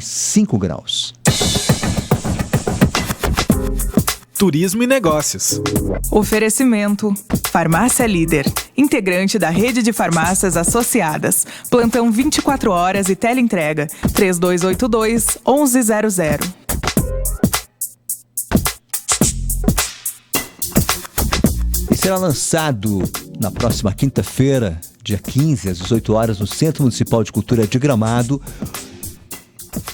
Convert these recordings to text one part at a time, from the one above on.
em 5 graus. Turismo e negócios. Oferecimento: Farmácia Líder, integrante da rede de farmácias associadas. Plantão 24 horas e teleentrega 3282-1100. E será lançado na próxima quinta-feira, dia 15, às 18 horas, no Centro Municipal de Cultura de Gramado,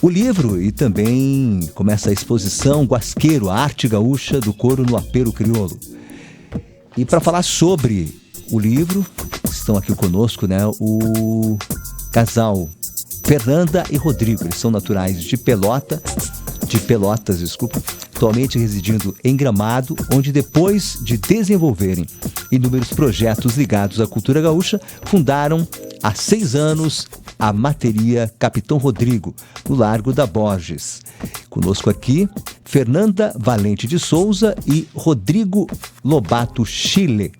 o livro, e também começa a exposição Guasqueiro, a arte gaúcha do couro no apero crioulo. E para falar sobre o livro, estão aqui conosco, o casal Fernanda e Rodrigo. Eles são naturais de Pelotas, atualmente residindo em Gramado, onde depois de desenvolverem inúmeros projetos ligados à cultura gaúcha, fundaram há 6 anos a Materia Capitão Rodrigo, no Largo da Borges. Conosco aqui, Fernanda Valente de Souza e Rodrigo Lobato Chile.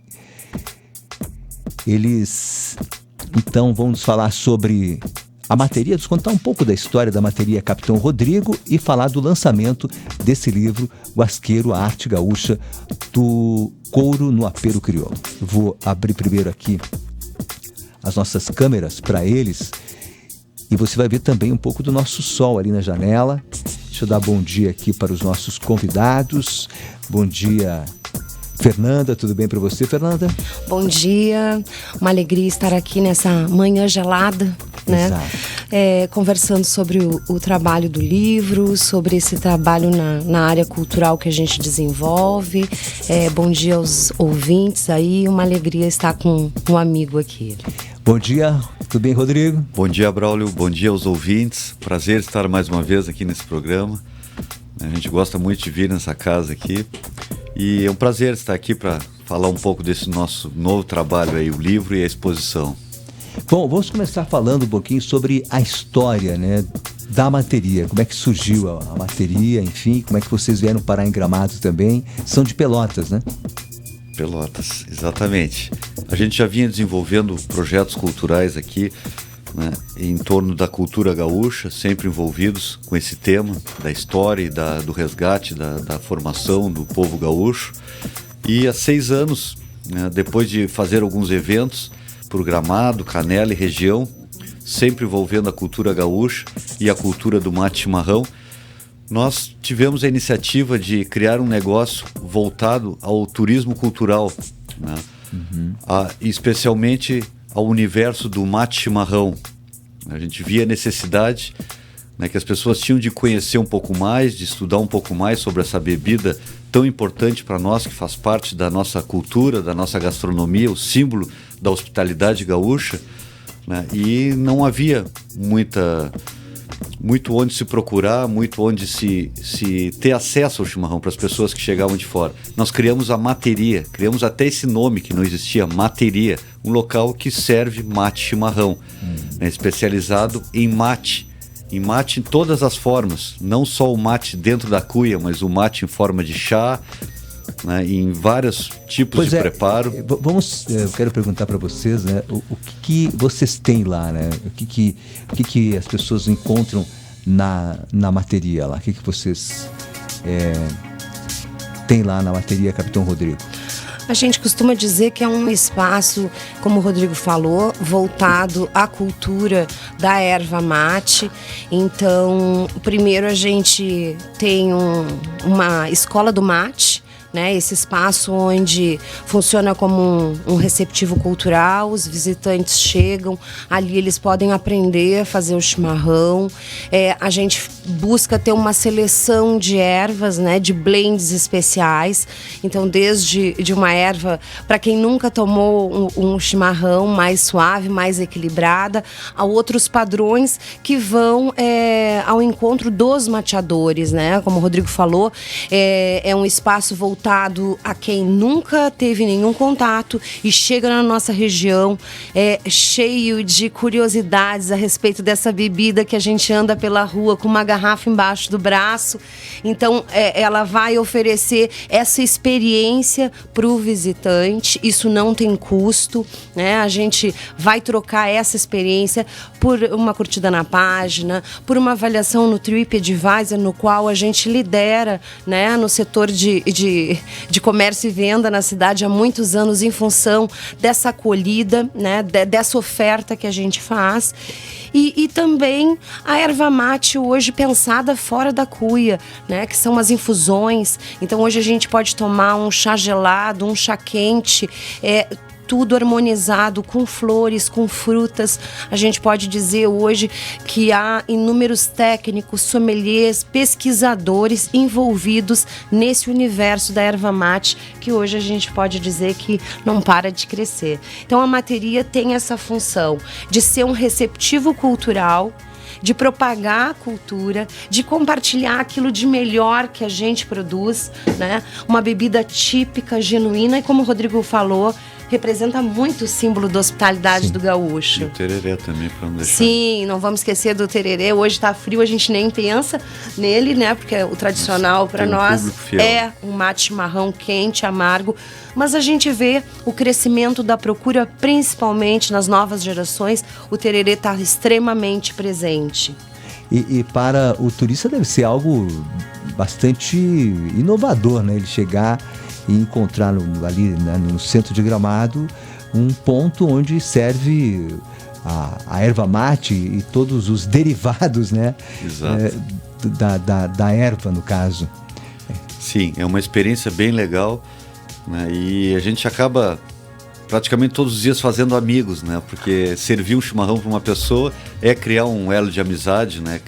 Eles, então, vão nos falar sobre a materia, nos contar um pouco da história da Materia Capitão Rodrigo e falar do lançamento desse livro, Guasqueiro, a arte gaúcha do couro no apero crioulo. Eu vou abrir primeiro aqui as nossas câmeras para eles e você vai ver também um pouco do nosso sol ali na janela. Deixa eu dar bom dia aqui para os nossos convidados. Bom dia, Fernanda, tudo bem para você, Fernanda? Bom dia, uma alegria estar aqui nessa manhã gelada, né? Conversando sobre o trabalho do livro, sobre esse trabalho na área cultural que a gente desenvolve. Bom dia aos ouvintes aí, uma alegria estar com um amigo aqui. Bom dia, tudo bem, Rodrigo? Bom dia, Braulio, bom dia aos ouvintes. Prazer estar mais uma vez aqui nesse programa. A gente gosta muito de vir nessa casa aqui. E é um prazer estar aqui para falar um pouco desse nosso novo trabalho aí, o livro e a exposição. Bom, vamos começar falando um pouquinho sobre a história, da Materia. Como é que surgiu a Materia, enfim, como é que vocês vieram parar em Gramado também. São de Pelotas, né? Pelotas, exatamente. A gente já vinha desenvolvendo projetos culturais aqui, em torno da cultura gaúcha, sempre envolvidos com esse tema da história e do resgate, da formação do povo gaúcho. E há 6 anos, depois de fazer alguns eventos por Gramado, Canela e região, sempre envolvendo a cultura gaúcha e a cultura do mate chimarrão, nós tivemos a iniciativa de criar um negócio voltado ao turismo cultural, especialmente ao universo do mate chimarrão. A gente via a necessidade, que as pessoas tinham de conhecer um pouco mais, de estudar um pouco mais sobre essa bebida tão importante para nós, que faz parte da nossa cultura, da nossa gastronomia, o símbolo da hospitalidade gaúcha, e não havia muito onde se procurar, muito onde se ter acesso ao chimarrão para as pessoas que chegavam de fora. Nós criamos a Materia, criamos até esse nome que não existia, Materia, um local que serve mate chimarrão, especializado em mate em todas as formas, não só o mate dentro da cuia, mas o mate em forma de chá, em vários tipos de preparo. Eu quero perguntar para vocês, o que vocês têm lá, o que as pessoas encontram na Materia lá, o que vocês têm lá na Materia Capitão Rodrigo? A gente costuma dizer que é um espaço, como o Rodrigo falou, voltado à cultura da erva mate. Então, primeiro a gente tem uma escola do mate, esse espaço onde funciona como um receptivo cultural. Os visitantes chegam, ali eles podem aprender a fazer o chimarrão. A gente busca ter uma seleção de ervas, de blends especiais. Então, desde uma erva, para quem nunca tomou um chimarrão mais suave, mais equilibrada, a outros padrões que vão ao encontro dos mateadores, Como o Rodrigo falou, é um espaço voltado a quem nunca teve nenhum contato e chega na nossa região cheio de curiosidades a respeito dessa bebida que a gente anda pela rua com uma garrafa embaixo do braço. Então, ela vai oferecer essa experiência para o visitante. Isso não tem custo, A gente vai trocar essa experiência por uma curtida na página, por uma avaliação no TripAdvisor, no qual a gente lidera, né, no setor de comércio e venda na cidade há muitos anos, em função dessa acolhida, né, dessa oferta que a gente faz. E também a erva mate hoje pensada fora da cuia, né, que são as infusões. Então hoje a gente pode tomar um chá gelado, um chá quente, tudo harmonizado com flores, com frutas. A gente pode dizer hoje que há inúmeros técnicos, sommeliers, pesquisadores envolvidos nesse universo da erva mate, que hoje a gente pode dizer que não para de crescer. Então a materia tem essa função de ser um receptivo cultural, de propagar a cultura, de compartilhar aquilo de melhor que a gente produz, né? Uma bebida típica, genuína, e como o Rodrigo falou, representa muito o símbolo da hospitalidade do gaúcho. E o tereré também, para não deixar. Sim, não vamos esquecer do tereré. Hoje está frio, a gente nem pensa nele, né? Porque o tradicional para nós é um mate chimarrão quente, amargo. Mas a gente vê o crescimento da procura, principalmente nas novas gerações. O tereré está extremamente presente. E para o turista deve ser algo bastante inovador, né? Ele chegar e encontrar ali, né, no centro de Gramado um ponto onde serve a erva mate e todos os derivados, né? Exato. Da erva, no caso. Sim, é uma experiência bem legal, né? E a gente acaba praticamente todos os dias fazendo amigos, né? Porque servir um chimarrão para uma pessoa é criar um elo de amizade, né?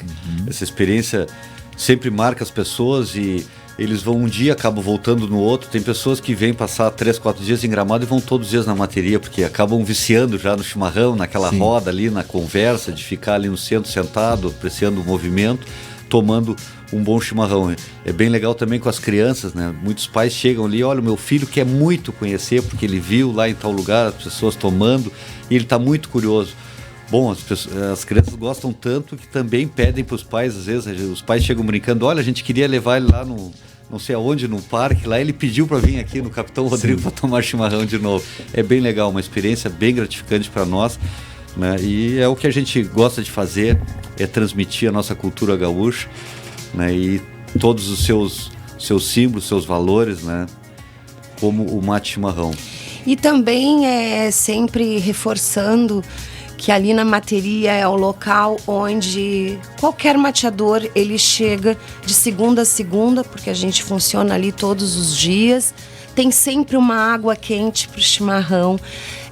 Essa experiência sempre marca as pessoas e eles vão um dia, acabam voltando no outro. Tem pessoas que vêm passar 3, 4 dias em Gramado e vão todos os dias na materia, porque acabam viciando já no chimarrão, naquela roda ali, na conversa, de ficar ali no centro sentado, apreciando o movimento, tomando um bom chimarrão. É bem legal também com as crianças, né? Muitos pais chegam ali, olha, o meu filho quer muito conhecer, porque ele viu lá em tal lugar as pessoas tomando, e ele está muito curioso. Bom, as crianças gostam tanto que também pedem para os pais, às vezes, os pais chegam brincando, olha, a gente queria levar ele lá no não sei aonde, no parque, lá ele pediu para vir aqui no Capitão Rodrigo para tomar chimarrão de novo. É bem legal, uma experiência bem gratificante para nós, né? E é o que a gente gosta de fazer, é transmitir a nossa cultura gaúcha, né? E todos os seus símbolos, seus valores, né? Como o mate chimarrão. E também sempre reforçando que ali na materia é o local onde qualquer mateador ele chega de segunda a segunda, porque a gente funciona ali todos os dias. Tem sempre uma água quente para o chimarrão,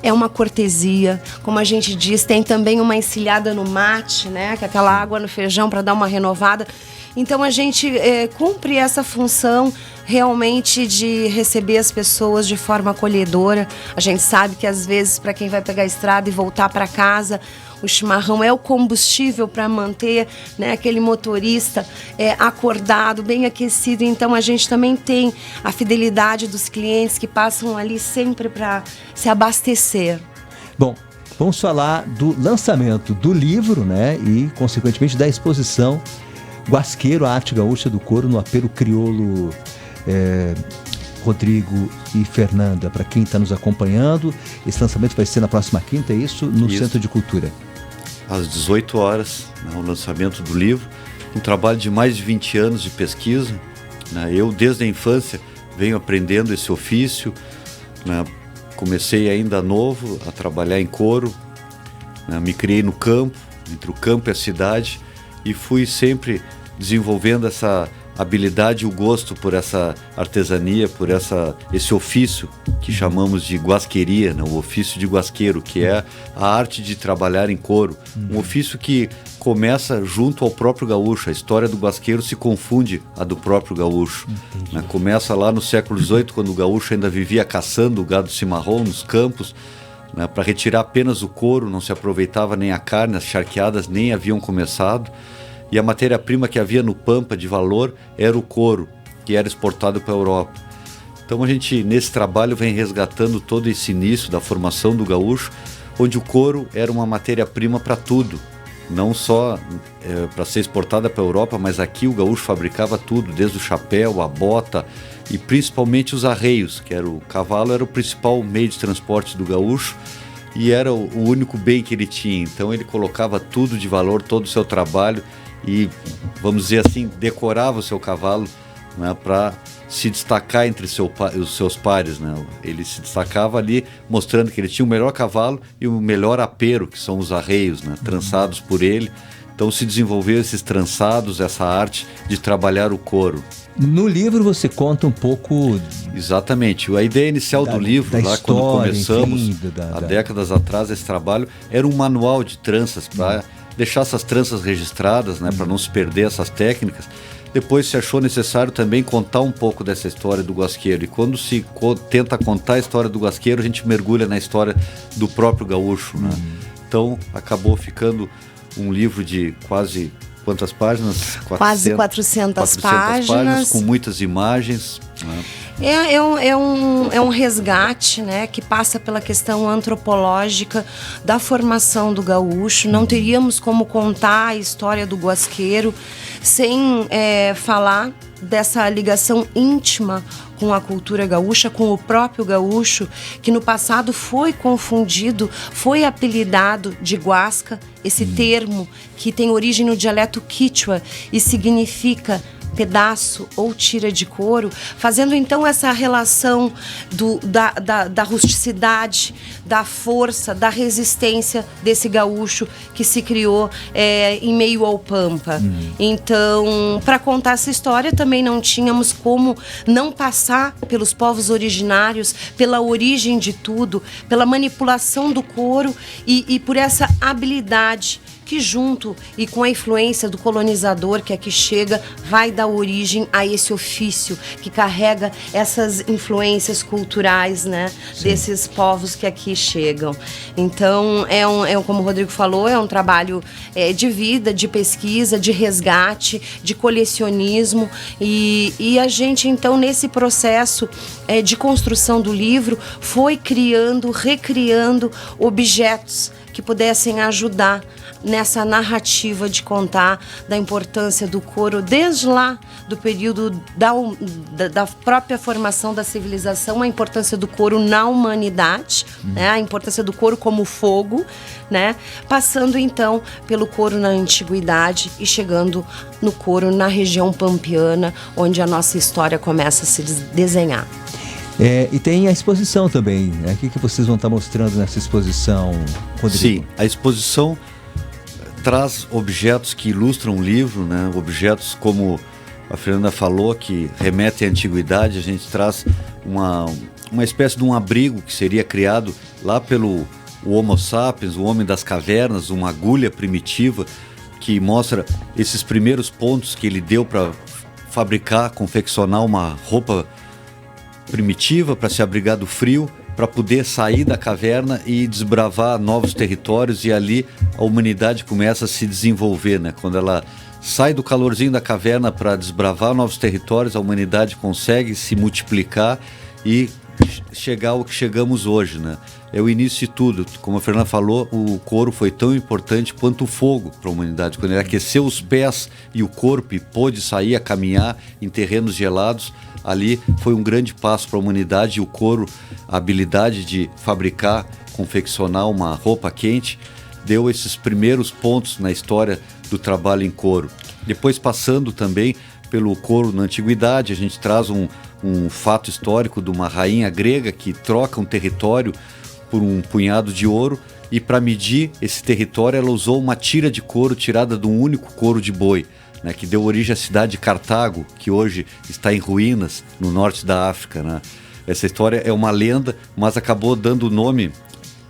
é uma cortesia, como a gente diz. Tem também uma encilhada no mate, né? Que é aquela água no feijão para dar uma renovada. Então a gente cumpre essa função realmente de receber as pessoas de forma acolhedora. A gente sabe que às vezes para quem vai pegar a estrada e voltar para casa, o chimarrão é o combustível para manter, né, aquele motorista acordado, bem aquecido. Então a gente também tem a fidelidade dos clientes que passam ali sempre para se abastecer. Bom, vamos falar do lançamento do livro, né, e consequentemente da exposição Guasqueiro, a arte gaúcha do couro, no apelo crioulo. Rodrigo e Fernanda, para quem está nos acompanhando, esse lançamento vai ser na próxima quinta, é isso? No Centro de Cultura. Às 18 horas, né, o lançamento do livro, um trabalho de mais de 20 anos de pesquisa, né? Eu, desde a infância, venho aprendendo esse ofício, né? Comecei ainda novo a trabalhar em couro, né? Me criei no campo, entre o campo e a cidade, e fui sempre desenvolvendo essa habilidade e o gosto por essa artesania, por esse ofício que chamamos de guasqueria, né? O ofício de guasqueiro, que é a arte de trabalhar em couro. Um ofício que começa junto ao próprio gaúcho. A história do guasqueiro se confunde a do próprio gaúcho, né? Começa lá no século XVIII, quando o gaúcho ainda vivia caçando o gado cimarrão nos campos, né? Para retirar apenas o couro, não se aproveitava nem a carne, as charqueadas nem haviam começado. E a matéria-prima que havia no Pampa de valor era o couro, que era exportado para a Europa. Então a gente, nesse trabalho, vem resgatando todo esse início da formação do gaúcho, onde o couro era uma matéria-prima para tudo. Não só para ser exportada para a Europa, mas aqui o gaúcho fabricava tudo, desde o chapéu, a bota e principalmente os arreios, que era o cavalo, era o principal meio de transporte do gaúcho e era o único bem que ele tinha. Então ele colocava tudo de valor, todo o seu trabalho e, vamos dizer assim, decorava o seu cavalo, né, para se destacar entre os seus pares, né? Ele se destacava ali mostrando que ele tinha o melhor cavalo e o melhor apero, que são os arreios, né, trançados por ele. Então se desenvolveu esses trançados, essa arte de trabalhar o couro. No livro você conta um pouco... Exatamente. A ideia inicial do livro, lá história, quando começamos, enfim, há décadas atrás, esse trabalho, era um manual de tranças para deixar essas tranças registradas, né, para não se perder essas técnicas. Depois se achou necessário também contar um pouco dessa história do guasqueiro. E quando se tenta contar a história do guasqueiro, a gente mergulha na história do próprio gaúcho, né? Então acabou ficando um livro de quase... quantas páginas? Quase 400 páginas. Com muitas imagens, né? É um resgate, né, que passa pela questão antropológica da formação do gaúcho. Não teríamos como contar a história do guasqueiro sem falar dessa ligação íntima com a cultura gaúcha, com o próprio gaúcho, que no passado foi confundido, foi apelidado de guasca, esse termo que tem origem no dialeto quichua e significa pedaço ou tira de couro, fazendo então essa relação da rusticidade, da força, da resistência desse gaúcho que se criou em meio ao Pampa. Então, para contar essa história, também não tínhamos como não passar pelos povos originários, pela origem de tudo, pela manipulação do couro e por essa habilidade que junto e com a influência do colonizador que aqui chega, vai dar origem a esse ofício que carrega essas influências culturais, né, desses povos que aqui chegam. Então, como o Rodrigo falou, é um trabalho de vida, de pesquisa, de resgate, de colecionismo e a gente, então, nesse processo de construção do livro, foi criando, recriando objetos que pudessem ajudar nessa narrativa de contar da importância do couro, desde lá do período da própria formação da civilização, a importância do couro na humanidade, né? A importância do couro como fogo, né? Passando então pelo couro na antiguidade e chegando no couro na região pampiana, onde a nossa história começa a se desenhar. E tem a exposição também, né? O que vocês vão estar mostrando nessa exposição, Rodrigo? Sim, a exposição traz objetos que ilustram o livro, né? Objetos como a Fernanda falou, que remetem à antiguidade. A gente traz uma espécie de um abrigo que seria criado lá pelo Homo sapiens, o homem das cavernas, uma agulha primitiva que mostra esses primeiros pontos que ele deu para fabricar, confeccionar uma roupa primitiva para se abrigar do frio, para poder sair da caverna e desbravar novos territórios, e ali a humanidade começa a se desenvolver, né? Quando ela sai do calorzinho da caverna para desbravar novos territórios, a humanidade consegue se multiplicar e chegar ao que chegamos hoje, né? É o início de tudo. Como a Fernanda falou, o couro foi tão importante quanto o fogo para a humanidade. Quando ele aqueceu os pés e o corpo e pôde sair a caminhar em terrenos gelados, ali foi um grande passo para a humanidade. E o couro, a habilidade de fabricar, confeccionar uma roupa quente, deu esses primeiros pontos na história do trabalho em couro. Depois, passando também pelo couro na antiguidade, a gente traz um fato histórico de uma rainha grega que troca um território por um punhado de ouro, e para medir esse território ela usou uma tira de couro tirada de um único couro de boi, né, que deu origem à cidade de Cartago, que hoje está em ruínas no norte da África, né? Essa história é uma lenda, mas acabou dando nome,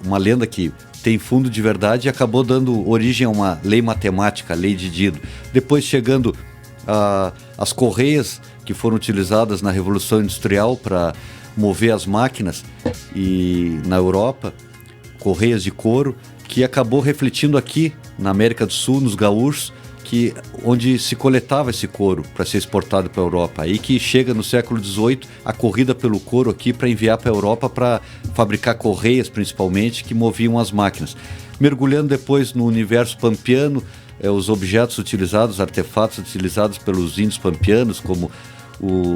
uma lenda que tem fundo de verdade, e acabou dando origem a uma lei matemática, a lei de Dido. Depois, chegando as correias que foram utilizadas na Revolução Industrial para mover as máquinas, e na Europa, correias de couro, que acabou refletindo aqui na América do Sul, nos gaúchos, onde se coletava esse couro para ser exportado para a Europa. Aí que chega no século XVIII a corrida pelo couro aqui para enviar para a Europa para fabricar correias, principalmente, que moviam as máquinas. Mergulhando depois no universo pampiano, os objetos utilizados, artefatos utilizados pelos índios pampianos, como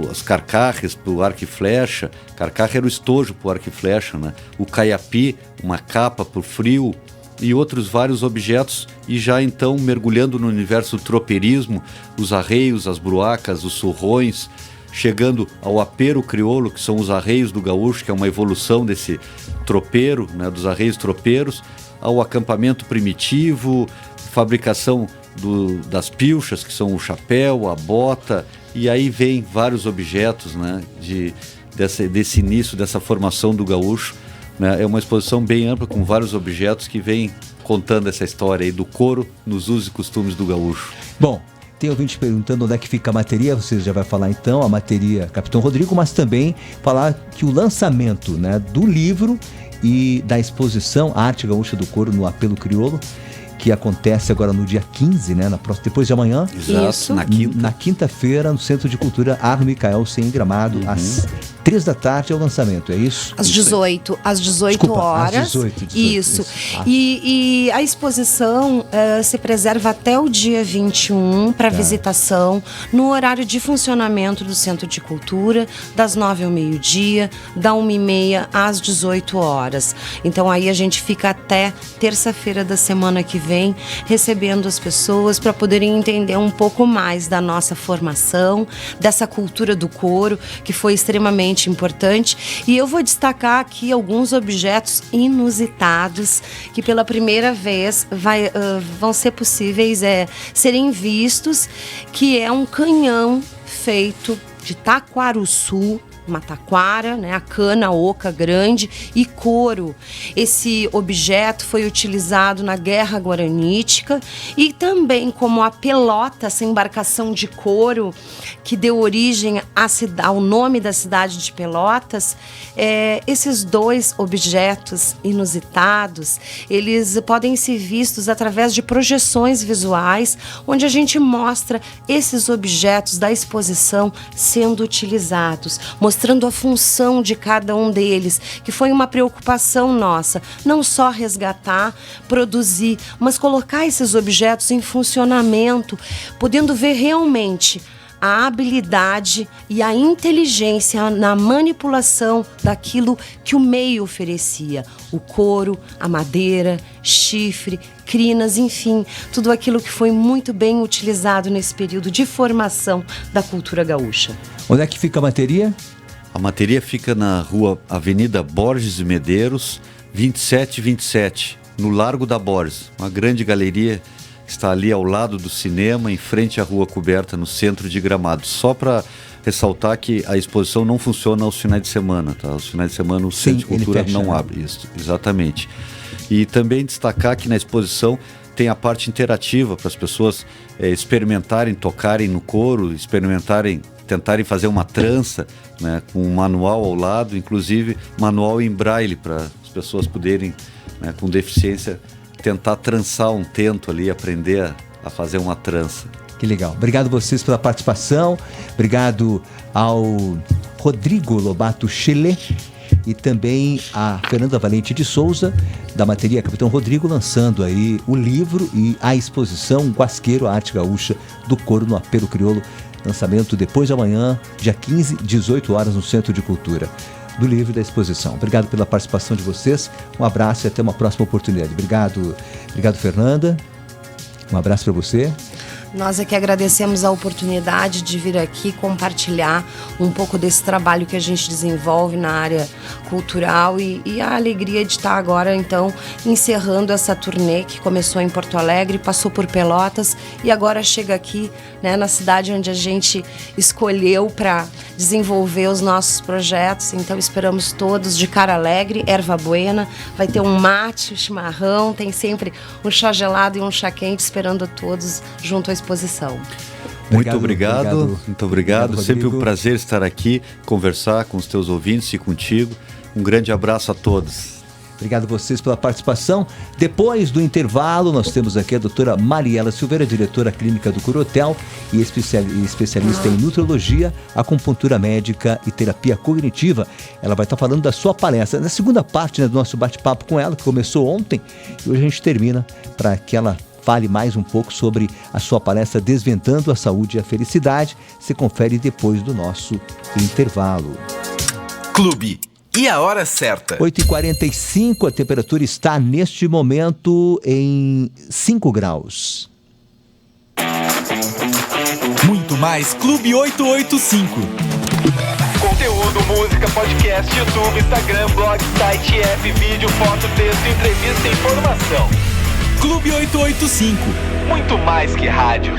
as carcarres para o arco e flecha. Carcarra era o estojo para o arco e flecha, né? O caiapi, uma capa para o frio, e outros vários objetos, e já então mergulhando no universo do tropeirismo, os arreios, as bruacas, os surrões, chegando ao apero crioulo, que são os arreios do gaúcho, que é uma evolução desse tropeiro, né, dos arreios tropeiros, ao acampamento primitivo, fabricação das pilchas, que são o chapéu, a bota, e aí vem vários objetos, né, desse início, dessa formação do gaúcho. Né? É uma exposição bem ampla, com vários objetos que vem contando essa história aí do couro nos usos e costumes do gaúcho. Bom, tem ouvinte perguntando onde é que fica a materia, você já vai falar então, a materia Capitão Rodrigo, mas também falar que o lançamento, né, do livro e da exposição Arte Gaúcha do Couro no Apelo Crioulo, que acontece agora no dia 15, né, depois de amanhã. Exato, isso. Na quinta-feira, no Centro de Cultura Arno Micael, em Gramado, às 3 da tarde é o lançamento, é isso? Às 18 Desculpa, horas. Às 18. Isso. E a exposição se preserva até o dia 21 para visitação, no horário de funcionamento do Centro de Cultura, das 9 ao meio-dia, da 1h30 às 18 horas. Então aí a gente fica até terça-feira da semana que vem, recebendo as pessoas para poderem entender um pouco mais da nossa formação, dessa cultura do couro, que foi extremamente importante. E eu vou destacar aqui alguns objetos inusitados que pela primeira vez vão ser possíveis serem vistos, que é um canhão feito de taquaruçu, uma taquara, né, a cana oca grande e couro. Esse objeto foi utilizado na Guerra Guaranítica e também como a pelota, essa embarcação de couro que deu origem ao nome da cidade de Pelotas. Esses dois objetos inusitados, eles podem ser vistos através de projeções visuais, onde a gente mostra esses objetos da exposição sendo utilizados, mostrando a função de cada um deles, que foi uma preocupação nossa, não só resgatar, produzir, mas colocar esses objetos em funcionamento, podendo ver realmente a habilidade e a inteligência na manipulação daquilo que o meio oferecia. O couro, a madeira, chifre, crinas, enfim, tudo aquilo que foi muito bem utilizado nesse período de formação da cultura gaúcha. Onde é que fica a materia? A materia fica na rua Avenida Borges e Medeiros, 2727, no Largo da Borges. Uma grande galeria está ali ao lado do cinema, em frente à Rua Coberta, no centro de Gramado. Só para ressaltar que a exposição não funciona aos finais de semana, tá? Aos finais de semana o Centro de Cultura não abre. Isso, exatamente. E também destacar que na exposição tem a parte interativa para as pessoas experimentarem, tocarem no couro, tentarem fazer uma trança, né, com um manual ao lado, inclusive manual em braille para as pessoas poderem, né, com deficiência, tentar trançar um tento ali, aprender a fazer uma trança. Que legal. Obrigado a vocês pela participação. Obrigado ao Rodrigo Lobato Chile e também a Fernanda Valente de Souza, da Materia Capitão Rodrigo, lançando aí o livro e a exposição Guasqueiro, a Arte Gaúcha do Couro no Apelo Crioulo. Lançamento depois de amanhã, dia 15, 18 horas, no Centro de Cultura, do livro e da exposição. Obrigado pela participação de vocês, um abraço e até uma próxima oportunidade. Obrigado, Fernanda, um abraço para você. Nós é que agradecemos a oportunidade de vir aqui compartilhar um pouco desse trabalho que a gente desenvolve na área cultural e a alegria de estar agora, então, encerrando essa turnê que começou em Porto Alegre, passou por Pelotas e agora chega aqui, né, na cidade onde a gente escolheu para desenvolver os nossos projetos. Então, esperamos todos de cara alegre, erva buena, vai ter um mate, um chimarrão, tem sempre um chá gelado e um chá quente esperando a todos junto à exposição. Muito obrigado. Sempre um prazer estar aqui, conversar com os teus ouvintes e contigo. Um grande abraço a todos. Obrigado a vocês pela participação. Depois do intervalo, nós temos aqui a doutora Mariela Silveira, diretora clínica do Corotel e especialista em nutrologia, acupuntura médica e terapia cognitiva. Ela vai estar falando da sua palestra. Na segunda parte, né, do nosso bate-papo com ela, que começou ontem, e hoje a gente termina para que ela fale mais um pouco sobre a sua palestra Desvendando a Saúde e a Felicidade. Você confere depois do nosso intervalo. Clube E a hora certa? 8h45, a temperatura está neste momento em 5 graus. Muito mais Clube 885. Conteúdo, música, podcast, YouTube, Instagram, blog, site, app, vídeo, foto, texto, entrevista e informação. Clube 885. Muito mais que rádio.